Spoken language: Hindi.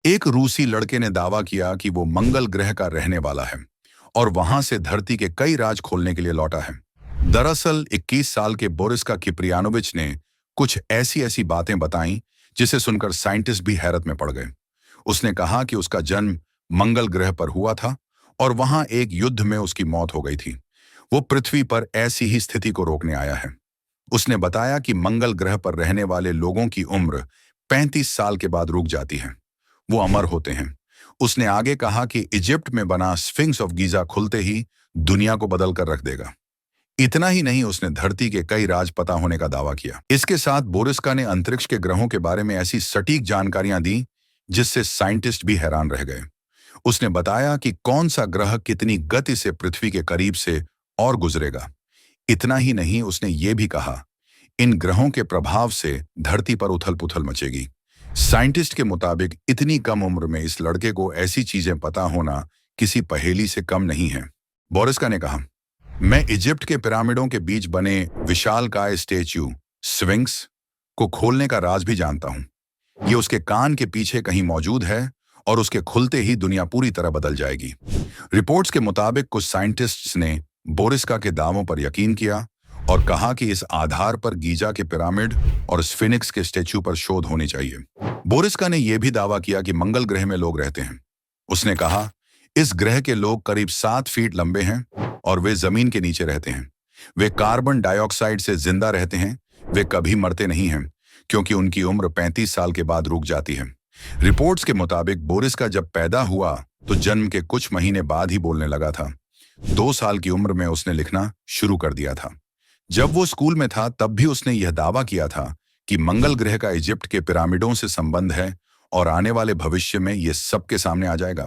एक रूसी लड़के ने दावा किया कि वो मंगल ग्रह का रहने वाला है और वहां से धरती के कई राज खोलने के लिए लौटा है। दरअसल 21 साल के बोरिस्का किप्रियानोविच ने कुछ ऐसी ऐसी बातें बताईं जिसे सुनकर साइंटिस्ट भी हैरत में पड़ गए। उसने कहा कि उसका जन्म मंगल ग्रह पर हुआ था और वहां एक युद्ध में उसकी मौत हो गई थी। वो पृथ्वी पर ऐसी ही स्थिति को रोकने आया है। उसने बताया कि मंगल ग्रह पर रहने वाले लोगों की उम्र 35 साल के बाद रुक जाती है, वो अमर होते हैं। उसने आगे कहा कि इजिप्ट में बना स्फिंक्स ऑफ गीजा खुलते ही दुनिया को बदल कर रख देगा। इतना ही नहीं, उसने धरती के कई राज पता होने का दावा किया। इसके साथ बोरिस्का ने अंतरिक्ष के ग्रहों के बारे में ऐसी सटीक जानकारियां दी जिससे साइंटिस्ट भी हैरान रह गए। उसने बताया कि कौन सा ग्रह कितनी गति से पृथ्वी के करीब से और गुजरेगा। इतना ही नहीं, उसने ये भी कहा इन ग्रहों के प्रभाव से धरती पर उथल पुथल मचेगी। साइंटिस्ट के मुताबिक इतनी कम उम्र में इस लड़के को ऐसी चीजें पता होना किसी पहेली से कम नहीं है। बोरिस्का ने कहा, मैं इजिप्ट के पिरामिडों के बीच बने विशालकाय स्टैच्यू स्फिंक्स को खोलने का राज भी जानता हूं। ये उसके कान के पीछे कहीं मौजूद है और उसके खुलते ही दुनिया पूरी तरह बदल जाएगी। रिपोर्ट्स के मुताबिक कुछ साइंटिस्ट्स ने बोरिस्का के दावों पर यकीन किया और कहा कि इस आधार पर गीजा के पिरामिड और स्फिनिक्स के स्टैच्यू पर शोध होनी चाहिए। बोरिस्का ने यह भी दावा किया कि मंगल ग्रह में लोग रहते हैं। उसने कहा, इस ग्रह के लोग करीब 7 फीट लंबे हैं और वे जमीन के नीचे रहते हैं। वे कार्बन डाइऑक्साइड से जिंदा रहते हैं। वे कभी मरते नहीं हैं क्योंकि उनकी उम्र 35 साल के बाद रुक जाती है। रिपोर्ट्स के मुताबिक बोरिस्का जब पैदा हुआ तो जन्म के कुछ महीने बाद ही बोलने लगा था। 2 साल की उम्र में उसने लिखना शुरू कर दिया था। जब वो स्कूल में था तब भी उसने यह दावा किया था कि मंगल ग्रह का इजिप्ट के पिरामिडों से संबंध है और आने वाले भविष्य में यह सबके सामने आ जाएगा।